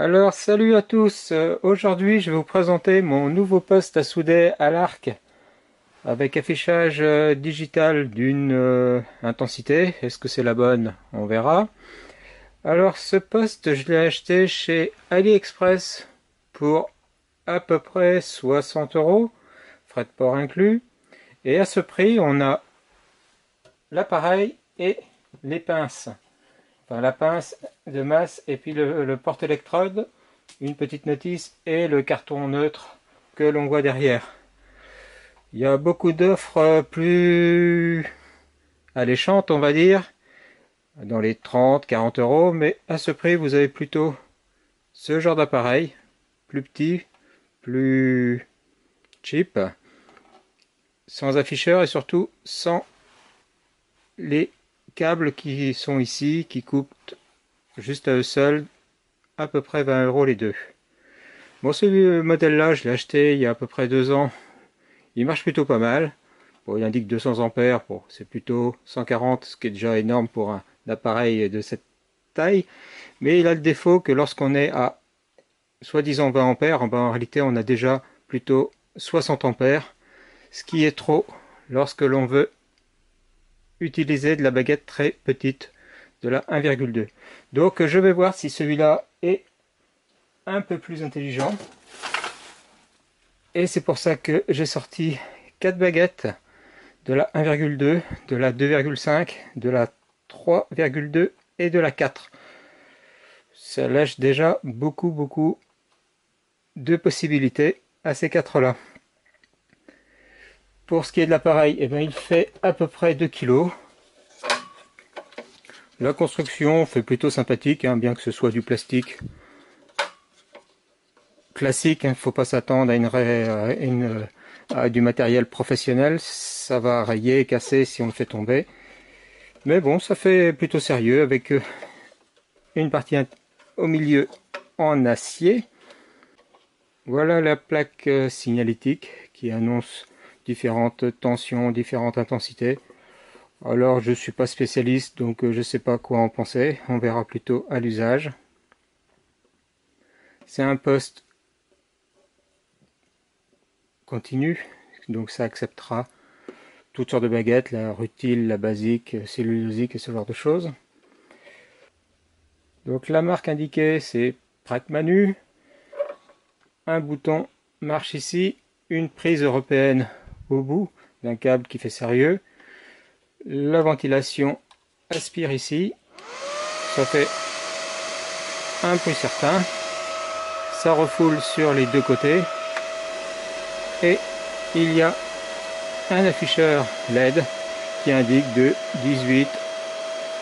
Alors, salut à tous. Aujourd'hui, je vais vous présenter mon nouveau poste à souder à l'arc avec affichage digital d'une intensité. Est-ce que c'est la bonne? On verra. Alors, ce poste, je l'ai acheté chez AliExpress pour à peu près 60 euros, frais de port inclus. Et à ce prix, on a l'appareil et les pinces. Enfin, la pince de masse et puis le porte-électrode, une petite notice et le carton neutre que l'on voit derrière. Il y a beaucoup d'offres plus alléchantes, on va dire, dans les 30-40 euros, mais à ce prix, vous avez plutôt ce genre d'appareil, plus petit, plus cheap, sans afficheur et surtout sans les câbles qui sont ici, qui coûtent juste à eux seuls à peu près 20 euros les deux. Bon, ce modèle-là, je l'ai acheté il y a à peu près 2 ans. Il marche plutôt pas mal. Bon, il indique 200 ampères. Bon, c'est plutôt 140, ce qui est déjà énorme pour un appareil de cette taille. Mais il a le défaut que lorsqu'on est à soi-disant 20 ampères, en réalité, on a déjà plutôt 60 ampères, ce qui est trop lorsque l'on veut utiliser de la baguette très petite, de la 1,2. Donc, je vais voir si celui-là est un peu plus intelligent. Et c'est pour ça que j'ai sorti 4 baguettes de la 1,2, de la 2,5, de la 3,2 et de la 4. Ça lâche déjà beaucoup de possibilités à ces 4-là. Pour ce qui est de l'appareil, eh bien, il fait à peu près 2 kg. La construction fait plutôt sympathique, hein, bien que ce soit du plastique classique. Il ne faut pas s'attendre à du matériel professionnel. Ça va rayer et casser si on le fait tomber. Mais bon, ça fait plutôt sérieux avec une partie au milieu en acier. Voilà la plaque signalétique qui annonce différentes tensions, différentes intensités. Alors je ne suis pas spécialiste, donc je ne sais pas quoi en penser. On verra plutôt à l'usage. C'est un poste continu, donc ça acceptera toutes sortes de baguettes, la rutile, la basique, cellulosique et ce genre de choses. Donc la marque indiquée, c'est Pratt-Manu. Un bouton marche ici, une prise européenne au bout d'un câble qui fait sérieux. La ventilation aspire ici, ça fait un bruit certain. Ça refoule sur les deux côtés. Et il y a un afficheur LED qui indique de 18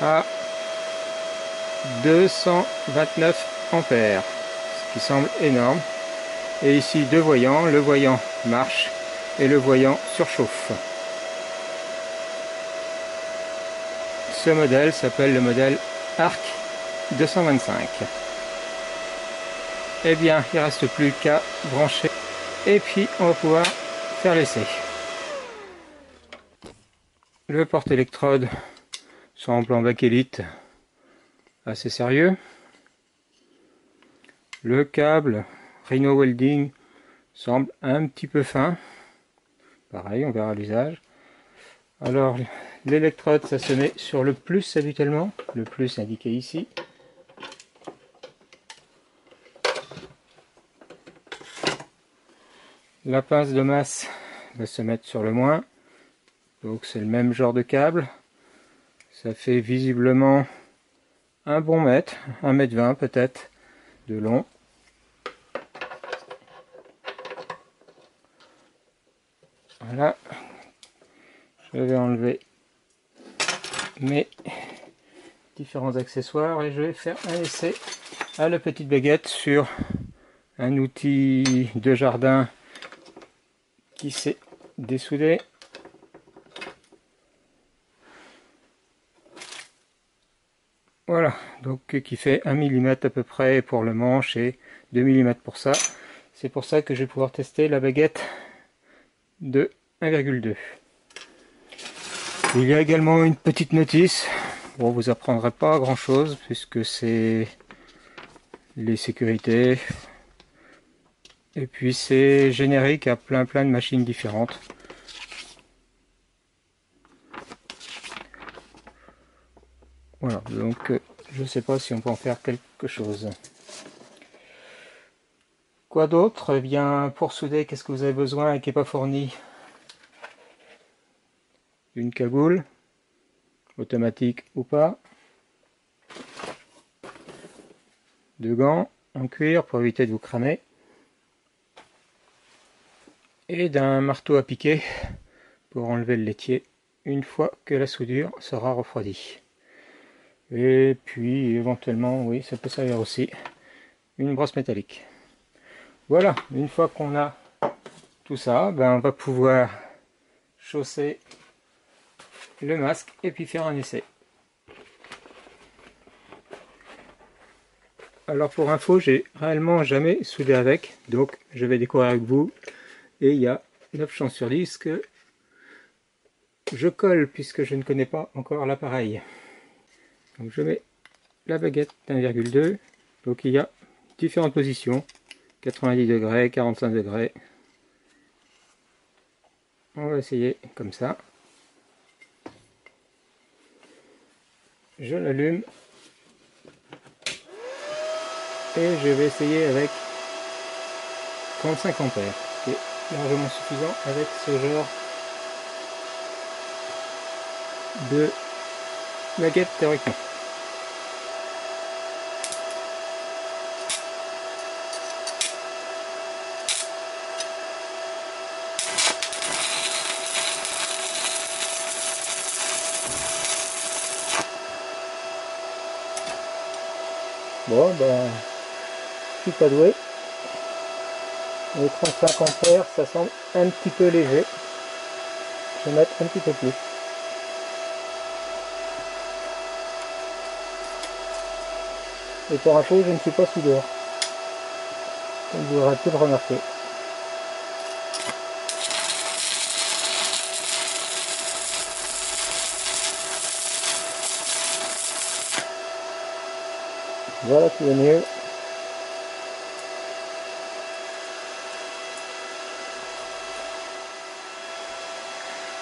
à 229 ampères, ce qui semble énorme. Et ici deux voyants, le voyant marche et le voyant surchauffe. Ce modèle s'appelle le modèle ARC 225. Eh bien, il ne reste plus qu'à brancher et puis on va pouvoir faire l'essai. Le porte-électrode semble en bakélite assez sérieux. Le câble Rhino Welding semble un petit peu fin. Pareil, on verra l'usage. Alors, l'électrode, ça se met sur le plus habituellement. Le plus indiqué ici. La pince de masse va se mettre sur le moins. Donc c'est le même genre de câble. Ça fait visiblement un bon mètre, 1,20 m peut-être de long. Voilà. Je vais enlever mes différents accessoires et je vais faire un essai à la petite baguette sur un outil de jardin qui s'est dessoudé. Voilà, donc qui fait 1 mm à peu près pour le manche et 2 mm pour ça. C'est pour ça que je vais pouvoir tester la baguette de 1,2. Il y a également une petite notice. Bon, vous apprendrez pas grand chose puisque c'est les sécurités. Et puis c'est générique à plein de machines différentes. Voilà, donc je sais pas si on peut en faire quelque chose. Quoi d'autre? Eh bien, pour souder, qu'est-ce que vous avez besoin et qui n'est pas fourni? Une cagoule, automatique ou pas. Deux gants en cuir pour éviter de vous cramer. Et d'un marteau à piquer pour enlever le laitier une fois que la soudure sera refroidie. Et puis éventuellement, oui, ça peut servir aussi, une brosse métallique. Voilà, une fois qu'on a tout ça, ben on va pouvoir chausser le masque et puis faire un essai. Alors pour info, j'ai réellement jamais soudé avec, donc je vais découvrir avec vous. Et il y a 9 chances sur 10 que je colle puisque je ne connais pas encore l'appareil. Donc je mets la baguette d'1,2. Donc il y a différentes positions. 90 degrés, 45 degrés. On va essayer comme ça. Je l'allume. Et je vais essayer avec 35 ampères. Ce qui est largement suffisant avec ce genre de baguette théoriquement. Bon, ben, je suis pas doué. Les 35 ampères, ça semble un petit peu léger. Je vais mettre un petit peu plus. Et pour info, je ne suis pas soudeur. Comme vous aurez pu le remarquer. Voilà qui est mieux.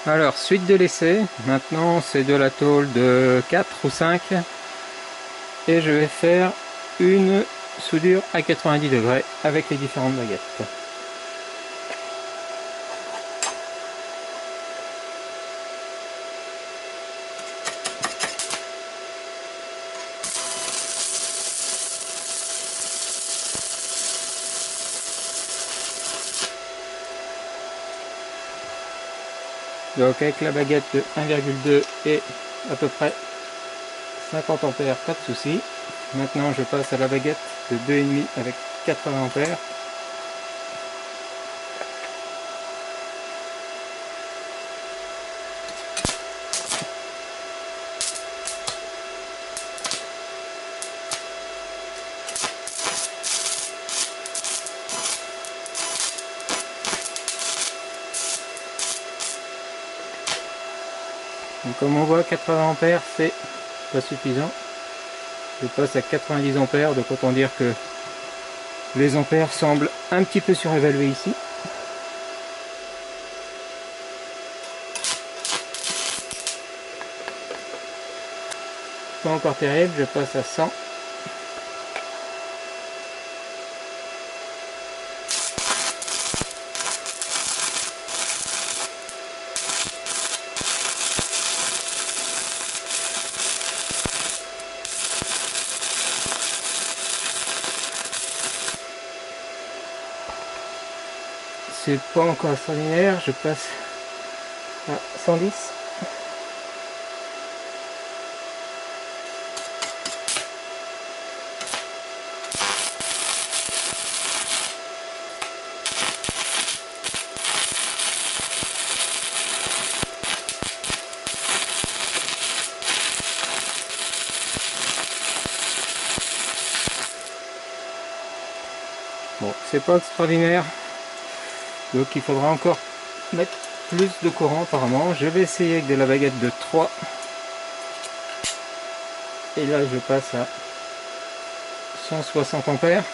Alors, suite de l'essai, maintenant c'est de la tôle de 4 ou 5 et je vais faire une soudure à 90 degrés avec les différentes baguettes. Donc avec la baguette de 1,2 et à peu près 50 ampères, pas de souci. Maintenant je passe à la baguette de 2,5 avec 80 ampères. Donc comme on voit, 80 ampères c'est pas suffisant. Je passe à 90 ampères, donc autant dire que les ampères semblent un petit peu surévalués ici. Pas encore terrible, je passe à 100. C'est pas encore extraordinaire, je passe à 110. Bon, c'est pas extraordinaire, donc il faudra encore mettre plus de courant apparemment. Je vais essayer avec de la baguette de 3. Et là je passe à 160 ampères.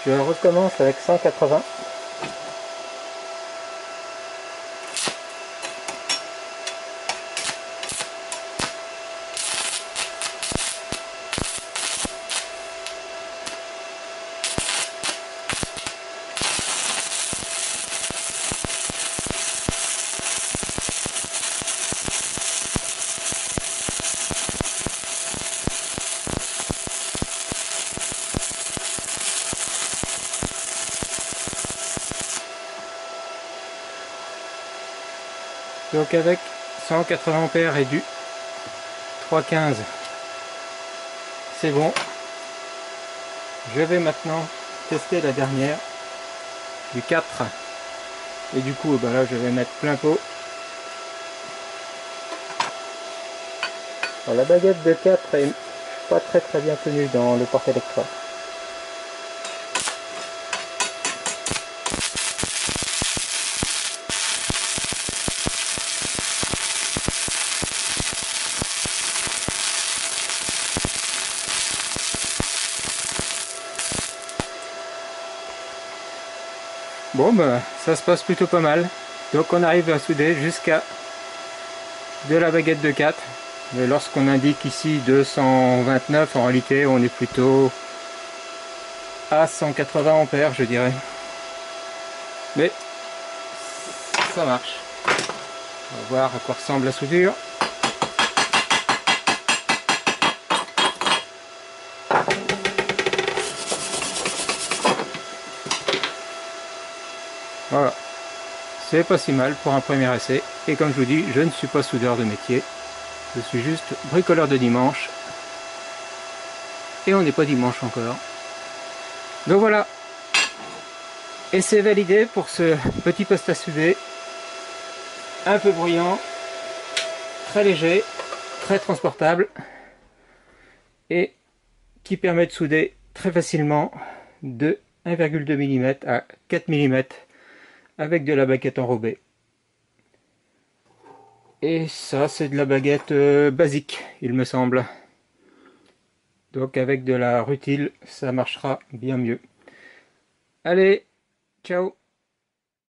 Je recommence avec 180. Donc avec 180 ampères et du 315, c'est bon. Je vais maintenant tester la dernière du 4. Et du coup, là, je vais mettre plein pot. Alors, la baguette de 4 est pas très bien tenue dans le porte-électrode. Bon, ça se passe plutôt pas mal. Donc on arrive à souder jusqu'à de la baguette de 4. Mais lorsqu'on indique ici 229, en réalité on est plutôt à 180 ampères, je dirais. Mais ça marche. On va voir à quoi ressemble la soudure. Voilà, c'est pas si mal pour un premier essai. Et comme je vous dis, je ne suis pas soudeur de métier. Je suis juste bricoleur de dimanche. Et on n'est pas dimanche encore. Donc voilà. Et c'est validé pour ce petit poste à souder. Un peu bruyant, très léger, très transportable. Et qui permet de souder très facilement de 1,2 mm à 4 mm avec de la baguette enrobée. Et ça, c'est de la baguette basique, il me semble. Donc avec de la rutile, ça marchera bien mieux. Allez, ciao!